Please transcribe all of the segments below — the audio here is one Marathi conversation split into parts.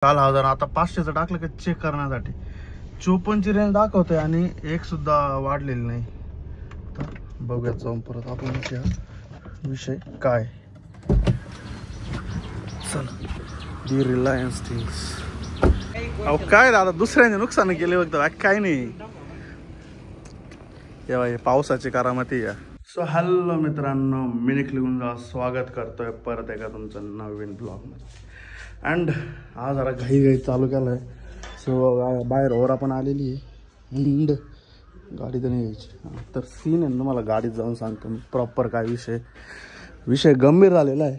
काल 1000 आता 500चं टाकलं की चेक करण्यासाठी 54ची रेंज दाखवतोय आणि एक सुद्धा वाढलेली नाही. तर बघूयात जाऊन परत आपण विषय काय. चला दी रिलायन्स थिंग्स. अहो काय दादा दुसऱ्याने नुकसान केले बघतो काय नाही. तेव्हा पावसाची करामती या. सो हॅलो मित्रांनो, मी निखिल स्वागत करतोय परत एका तुमचं नवीन ब्लॉगमध्ये. अँड आज जरा घाई चालू केलं आहे. सो बाहेर ओरा पण आलेली आहे अँड गाडी तर नाही यायची. तर सीन आहे ना, मला गाडीत जाऊन सांगतो मी प्रॉपर काय विषय गंभीर झालेला आहे.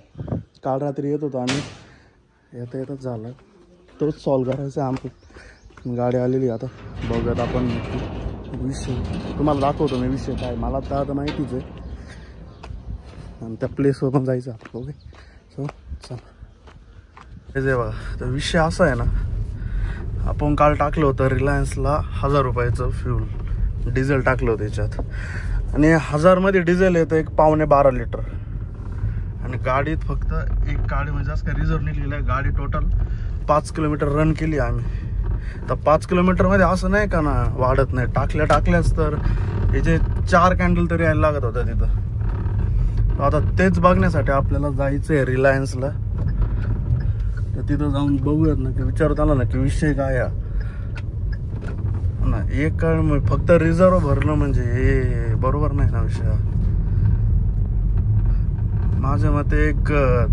काल रात्री येत होतो आणि येतच झाला, तोच सॉल्व करायचा आहे आमचं. गाडी आलेली आता बघूयात आपण विषय. तुम्हाला दाखवतो मी विषय काय. मला तर आता माहितीच आहे आणि त्या प्लेसवर पण जायचं आता. ओके सो चला हे जे बघा. तर विषय असा आहे ना, आपण काल टाकलं होतं रिलायन्सला 1000 रुपयाचं फ्यूल डिझेल टाकलं होतं त्याच्यात. आणि 1000मध्ये डिझेल येतं एक 12.5 लिटर. आणि गाडीत फक्त एक गाडी म्हणजे असं काय रिझर्व नाही लिहिलं आहे. गाडी टोटल 5 किलोमीटर रन केली आम्ही. तर 5 किलोमीटरमध्ये असं नाही का ना वाढत नाही. टाकल्याच तर याचे 4 कॅन्डल तरी यायला लागत होतं तिथं. आता तेच बघण्यासाठी आपल्याला जायचं आहे रिलायन्सला. तर तिथं जाऊन बघूयात ना की विचारत आला ना की विषय काय ना. एक फक्त रिझर्व भरणं म्हणजे हे बरोबर नाही ना विषय. माझ्या मते एक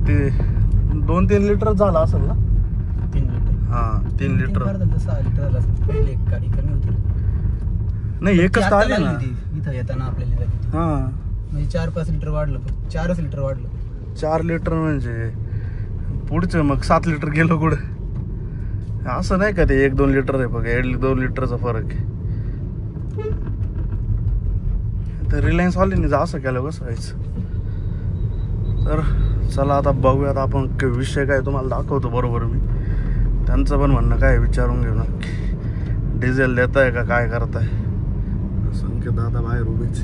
ते 2-3 लिटर झाला असेल ना. 3 लिटर. हा 3 लिटर. 6 लिटर पहिले एक गाडी कमी होती नाही, एकच आली ना इथं येताना आपल्याला. हा म्हणजे 4-5 लिटर वाढलं. 4च लिटर वाढलं. 4 लिटर म्हणजे पुढचं मग 7 लिटर गेलो कुठं. असं नाही का ते 1-2 लिटर आहे बघा. 1-2 लिटरचा फरक आहे. तर रिलायन्स वाल्यांनी असं केलं कसं व्हायचं. तर चला आता बघूयात आपण विषय काय. तुम्हाला दाखवतो बरोबर मी. त्यांचं पण म्हणणं काय विचारून घेऊ नक्की. डिझेल देत आहे का काय करताय. संकेत दादा बाहेर उभेच.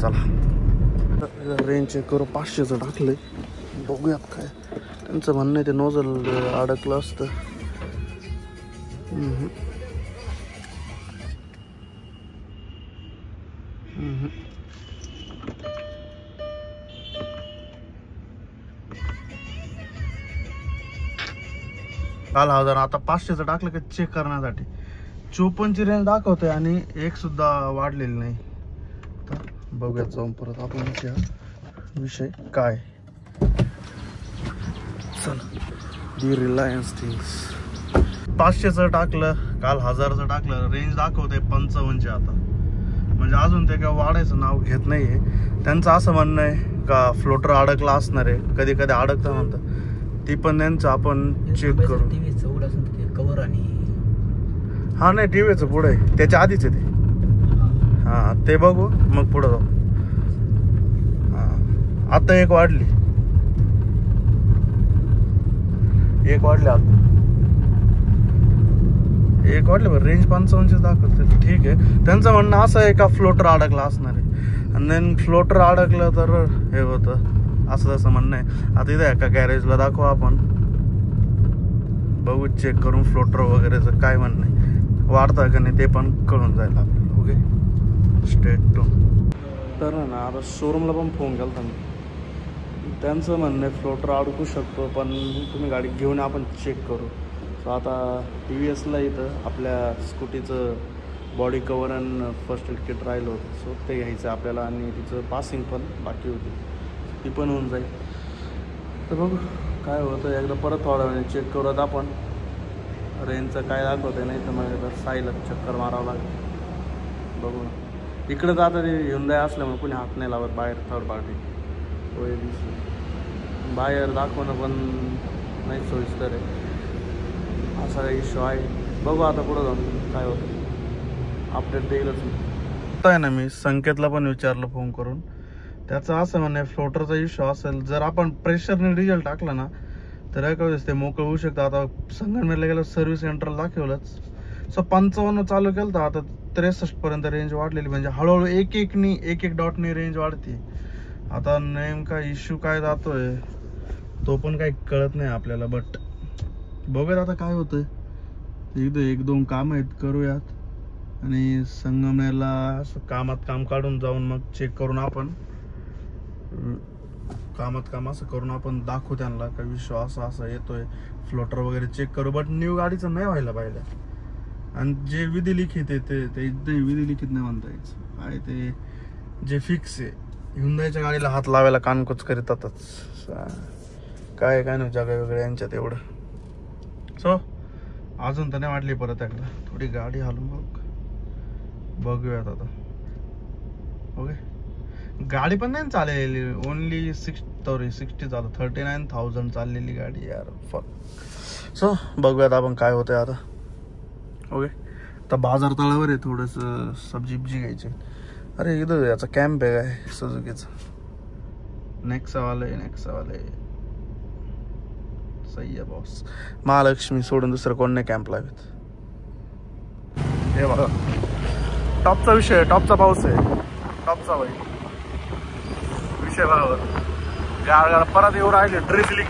चला रेंज चेक करू. 500चं टाकलंय, बघूयात काय त्यांचं म्हणणं आहे. ते नोझल अडकलं असतं. काल 1000 आता 500चं टाकलं की चेक करण्यासाठी 54ची रेंज दाखवतोय आणि एक सुद्धा वाढलेली नाही. तर बघूयात जाऊन परत आपण विषय काय. चला दी रिलायन्स थिंग्स. 500चं टाकलं, काल 1000चं टाकलं. रेंज दाखवते 55ची आता. म्हणजे अजून ते काय वाढायचं नाव घेत नाहीये. त्यांचं असं म्हणणं आहे का फ्लोटर अडकला असणार आहे. कधी कधी अडकतं म्हणतं. ती पण त्यांचं आपण चेक करू. कवर आणि हा नाही टीव्हीचं पुढे आहे, त्याच्या आधीच आहे ते. हा ते बघू मग पुढं जाऊ. हा आता एक वाढली आता. एक वाढली बरं. रेंज 55 दाखवते. ठीक आहे. त्यांचं म्हणणं असं आहे का फ्लोटर अडकला असणार आहे. आणि देन फ्लोटर अडकलं तर हे होतं असं तसं म्हणणं आहे. आता इथे एका गॅरेजला दाखवू आपण, बघू चेक करून फ्लोटर वगैरेचं काय म्हणणं आहे. वाढतं का नाही ते पण कळून जाईल आपल्याला. Okay state two. तर ना आता शोरूमला पण फोन केला होता मी. त्यांचं म्हणणं आहे फ्लोटर अडकू शकतो पण तुम्ही गाडी घेऊन आपण चेक करू. सो आता TVSला इथं आपल्या स्कूटीचं बॉडी कवर आणि फर्स्ट एड किट राहिलं होतं. सो ते घ्यायचं आपल्याला आणि तिचं पासिंग पण बाकी होती, ती पण होऊन जाईल. तर बघू काय होतं. एकदा परत थोड्या वेळाने चेक करूयात आपण. रेंजचं काय दाखवतं नाही तर मग एकदा साईला चक्कर मारावं लागेल. बघू ना. इकडं तर आता ते Hyundai असल्यामुळे कोणी हात नाही लावत बाहेर. थर्ड पार्टी बाहेर दाखवणं पण नाही सोयीस्कर आहे. असा काही इश्यू आहे. बघू आता पुढं जाऊन काय होतं. अपडेट देईलच मी. आहे ना मी संकेतला पण विचारलं फोन करून. त्याचं असं म्हणणं आहे फ्लोटरचा इश्यू असेल. जर आपण प्रेशरने डिझेल टाकलं ना तर काय ते मोकळं होऊ शकतं. आता संगमनेरला गेलं सर्व्हिस सेंटरला दाखवलंच. सो 55 चालू केलं तर आता 63 पर्यंत रेंज वाढलेली. म्हणजे हळूहळू एक डॉटनी रेंज वाढते. आता नेमका इश्यू काय जातोय तो पण काही कळत नाही आपल्याला. बट बघूयात आता काय होतंय. इथं 1-2 काम आहेत, करूयात. आणि संगमनेरला असं कामात काम काढून जाऊन मग चेक करून आपण असं करून आपण दाखवू त्यांना का विश्वास असा येतोय, फ्लोटर वगैरे चेक करू. बट न्यू गाडीचं नाही व्हायला पाहिजे. आणि जे विधिलिखित आहे ते एकदम विधिलिखित नाही म्हणता यायचं. काय ते जे फिक्स आहे, Hyundaiच्या गाडीला हात लावायला कानकोच करीतातच. काय नाही जगा वेगळे यांच्यात एवढं. सो अजून तर नाही वाटली परत एकदा थोडी गाडी हलवून बघूयात आता. ओके, गाडी पण नाही चाललेली, ओनली 60 झालं, 39,000 चाललेली गाडी यार. फक. सो बघूयात आपण काय होतंय आता. ओके, आता बाजार तळावर आहे, थोडंसं सब्जी घ्यायची. अरे इथं याचा कॅम्प आहे काय सुझुकीचा. नेक्सावाले सही आहे बॉस. महालक्ष्मी सोडून दुसरं कोण नाही कॅम्प लावित. हे बघा टॉपचा विषय, टॉपचा पाऊस आहे, टॉपचा भाई विषय बघा. गाळ परत येऊ राहिले ड्रिझलिंग.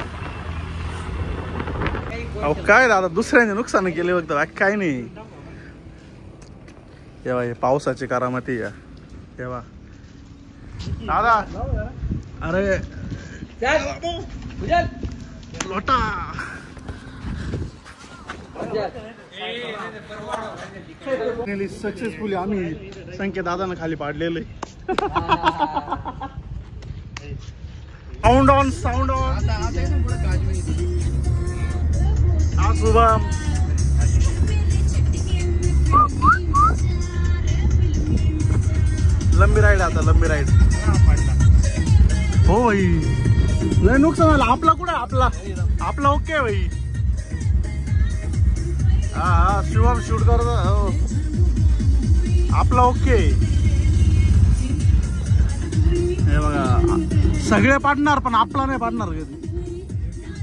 अहो काय दादा, दुसऱ्याने नुकसान केले बघतो, काय नाही. तेव्हा हे पावसाची करामती या तेव्हा दादा. अरे लोटा सक्सेसफुली आम्ही संकेत दादानं खाली पाडलेले. साऊंड ऑन हा शुभम. लंबी राईड आता, लंबी राईड. हो भाई लय नुकसान झालं. आपला कुठे आपला ओके भाई. हा शिवम शूट करतो. हो आपला ओके. हे बघा सगळे पाडणार पण आपला नाही पाडणार कधी.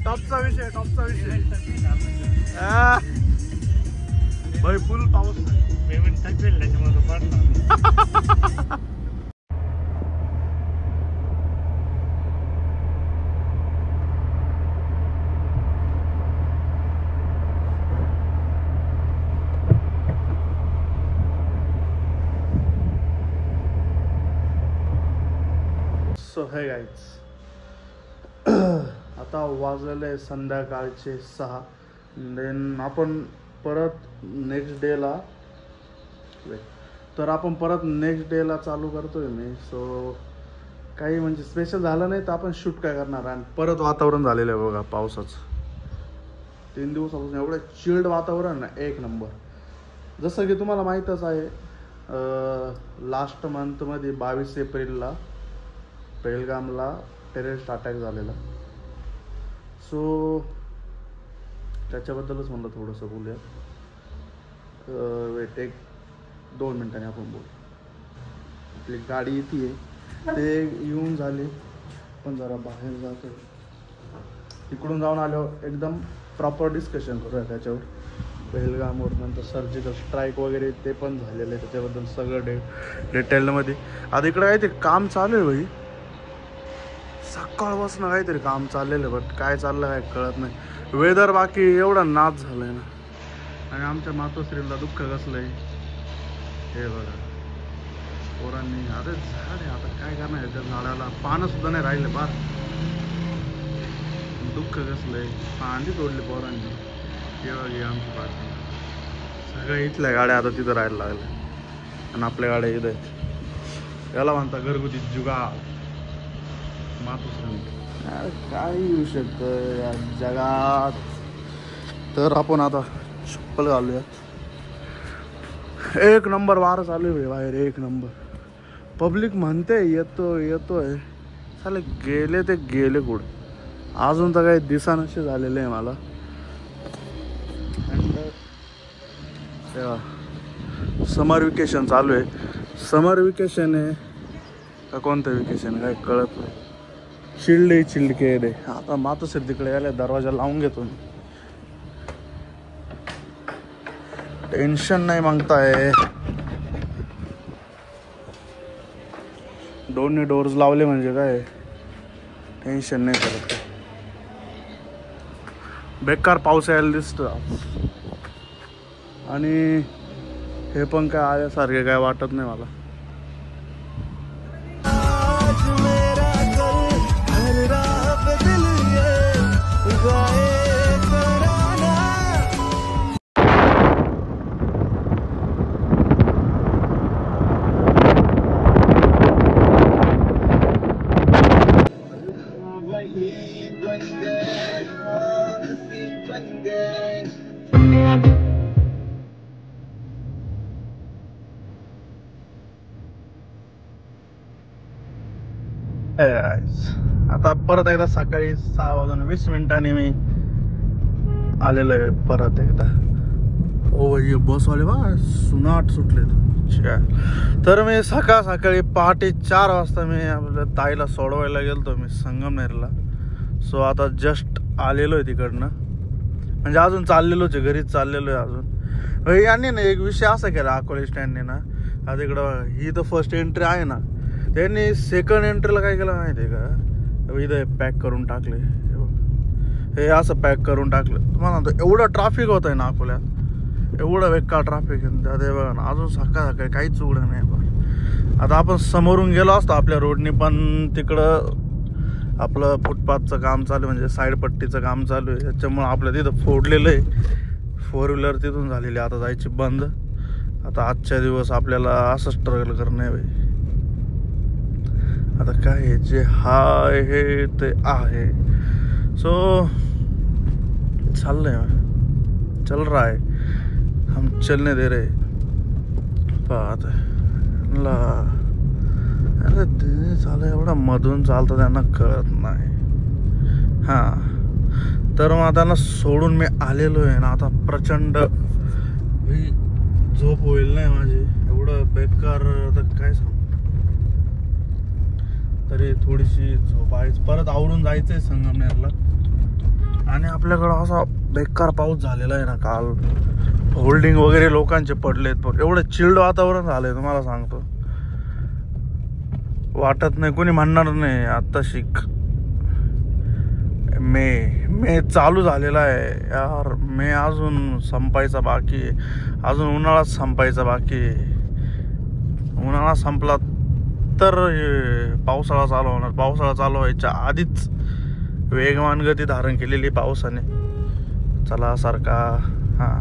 टॉपचा विषय भाई फुल पाऊस पेमेंट टाकेल त्याच्यामध्ये पाडणार. सो हे गाईज, आता वाजलेले संध्याकाळचे 6. देन आपण परत नेक्स्ट डेला चालू करतोय मी. सो काही म्हणजे स्पेशल झालं नाही तर आपण शूट काय करणार. आणि परत वातावरण झालेलं आहे बघा पावसाचं. 3 दिवसापासून एवढं चिल्ड वातावरण ना, एक नंबर. जसं की तुम्हाला माहीतच आहे, लास्ट मंथमध्ये 22 एप्रिलला पेहलगामला टेररिस्ट अटॅक झालेला. सो त्याच्याबद्दलच म्हणलं थोडंसं बोलूया. वेट 1-2 मिनिटांनी आपण बोलू. आपली गाडी येते ते येऊन झाले, पण जरा बाहेर जातो. तिकडून जाऊन आल्यावर एकदम प्रॉपर डिस्कशन करूया त्याच्यावर. पेहलगामवर नंतर सर्जिकल स्ट्राईक वगैरे ते पण झालेलं आहे, त्याच्याबद्दल सगळं डिटेलमध्ये. आता इकडं काय ते काम चालू आहे भाई, सकाळपासून काहीतरी काम चाललेलं आहे. बट काय चाललं काय कळत नाही. वेदर बाकी एवढा नाच झालाय ना. आणि आमच्या मातोश्रीला दुःख कसलंय हे बघा. पोरांनी अरे झाड आहे, आता काय करणार आहे त्या झाडाला, पानं सुद्धा नाही राहिले. बार दुःख कसलंय, फांदी तोडली पोरांनी. केव्हा घे आमची पाठी. सगळ्या इथल्या गाड्या आता तिथं राहायला लागल्या आणि आपल्या गाड्या इथं आहेत. याला म्हणता घरगुती जुगाड. मातोश्री काय येऊ शकतं या जगात. तर आपण आता चप्पल घालूया. एक नंबर वारं चालू आहे बाहेर, एक नंबर. पब्लिक म्हणते येतोय. चाले गेले कुठे. अजून तर काही दिसानसे झालेलं आहे मला. समर वेकेशन चालू आहे. समर वेकेशन आहे का कोणतं वेकेशन काय कळत नाही. चिल्ड रे. आता मातोश्री तिकडे यायला दरवाजा लावून घेतो. टेन्शन नाही मागताय. दोन्ही डोर्स लावले म्हणजे काय टेन्शन नाही करत. बेकार पाऊस यायला दिसतो आणि हे पण काय आल्यासारखे काय वाटत नाही मला. आता परत एकदा सकाळी 6:20 मी आलेलो आहे परत एकदा. ओ भाई बसवाले बा सुनाट सुटले. तर मी सकाळी पहाटे 4 वाजता मी आपल्या ताईला सोडवायला गेलतो मी संगमनेरला. सो आता जस्ट आलेलो आहे तिकडनं, म्हणजे अजून चाललेलोच आहे, घरीच चाललेलो आहे अजून. यांनी ना एक विषय असा केला अकोले स्टँडने ना, आता इकडं ही तर फर्स्ट एंट्री आहे ना, त्यांनी सेकंड एंट्रीला काय केलं माहिती आहे का, इथं पॅक करून टाकले. हे असं पॅक करून टाकलं. तुम्हाला एवढं ट्रॅफिक होत आहे ना अकोल्यात, एवढं बेकार ट्रॅफिक आहे ते बघा ना. अजून सकाळी काहीच उघडं नाही बघ. आता आपण समोरून गेलो असतो आपल्या रोडनी, पण तिकडं आपलं फुटपाथचं काम चालू आहे, म्हणजे साईड पट्टीचं काम चालू आहे, त्याच्यामुळं आपलं तिथं फोडलेलं आहे. 4 व्हीलर तिथून झालेली आता जायची बंद. आता आजच्या दिवस आपल्याला असं स्ट्रगल करणं आहे भाई. आता काय जे हाय हे ते आहे. सो चल रहा है, हम चलने दे रहे. बात ला अरे ते चालू एवढा मधून चालतं त्यांना कळत नाही. हां तर मग त्यांना सोडून मी आलेलो आहे ना. आता प्रचंड झोप होईल नाही माझी, एवढं बेकार तर काय सांगू. तरी थोडीशी झोप आहेच. परत आवरून जायचं आहे संगमनेरला. आणि आपल्याकडं असा बेकार पाऊस झालेला आहे ना काल, होल्डिंग वगैरे लोकांचे पडलेत. पण एवढं चिल्ड वातावरण झालंय तुम्हाला सांगतो, वाटत नाही. कोणी म्हणणार नाही आता शिक मे चालू झालेला आहे यार. मे अजून संपायचा बाकी आहे, अजून उन्हाळा संपायचा बाकी आहे. उन्हाळा संपला तर पावसाळा चालू होणार. पावसाळा चालू व्हायच्या आधीच वेगवान गती धारण केलेली पावसाने. चला सारखा हां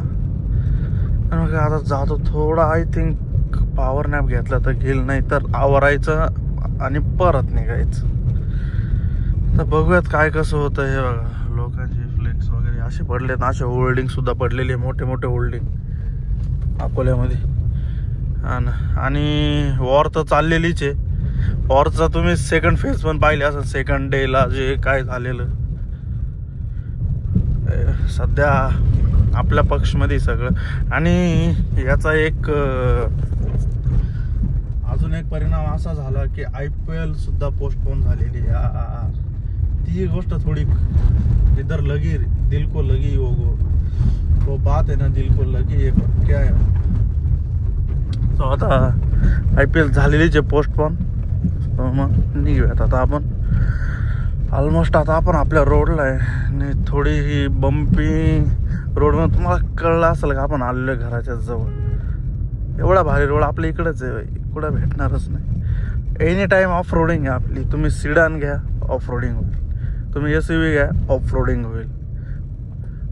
मग आता जातो थोडा. आय थिंक पॉवर नॅप घेतला तर घेईल, नाही तर आवरायचं आणि परत निघायचं. तर बघूयात काय कसं होतं. हे बघा लोकांचे फ्लेक्स वगैरे असे पडलेत, असे होल्डिंग सुद्धा पडलेले, मोठे मोठे होल्डिंग अकोल्यामध्ये. आणि वॉर तर चाललेलीच आहे. वॉरचा तुम्ही सेकंड फेज पण पाहिले असं, सेकंड डेला जे काय झालेलं. सध्या आपल्या पक्षमध्ये सगळं. आणि याचा एक अजून एक परिणाम असा झाला की IPL सुद्धा पोस्टपोन झालेली यार. ती गोष्ट थोडी इधर लगी, दिल को लगी वो बात है ना, दिल को लगी है. पण क्या है तो आता IPL झालेलीच आहे पोस्टपोन. मग निघूयात आता आपण. ऑलमोस्ट आता आपण आपल्या रोडला आहे आणि थोडी ही बम्पी रोडमध्ये तुम्हाला कळलं असेल का आपण आलेलो आहे घराच्या जवळ. एवढा भारी रोड आपल्या इकडंच आहे, कुठं भेटणारच नाही. एनी टाईम ऑफ रोडिंग आहे आपली. तुम्ही सिडान घ्या ऑफ रोडिंग होईल, तुम्ही SUV घ्या ऑफ रोडिंग होईल,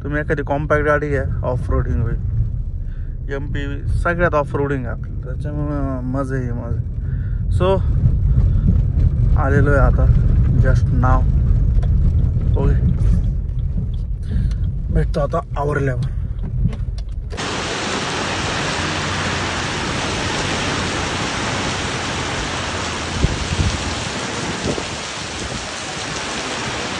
तुम्ही एखादी कॉम्पॅक्ट गाडी घ्या ऑफ रोडिंग होईल, MPV सगळ्यात ऑफ रोडिंग आहे आपली. त्याच्यामुळं मजा आहे मजा. सो आलेलो आहे आता जस्ट नाव. ओके भेटतो आता आवरल्यावर.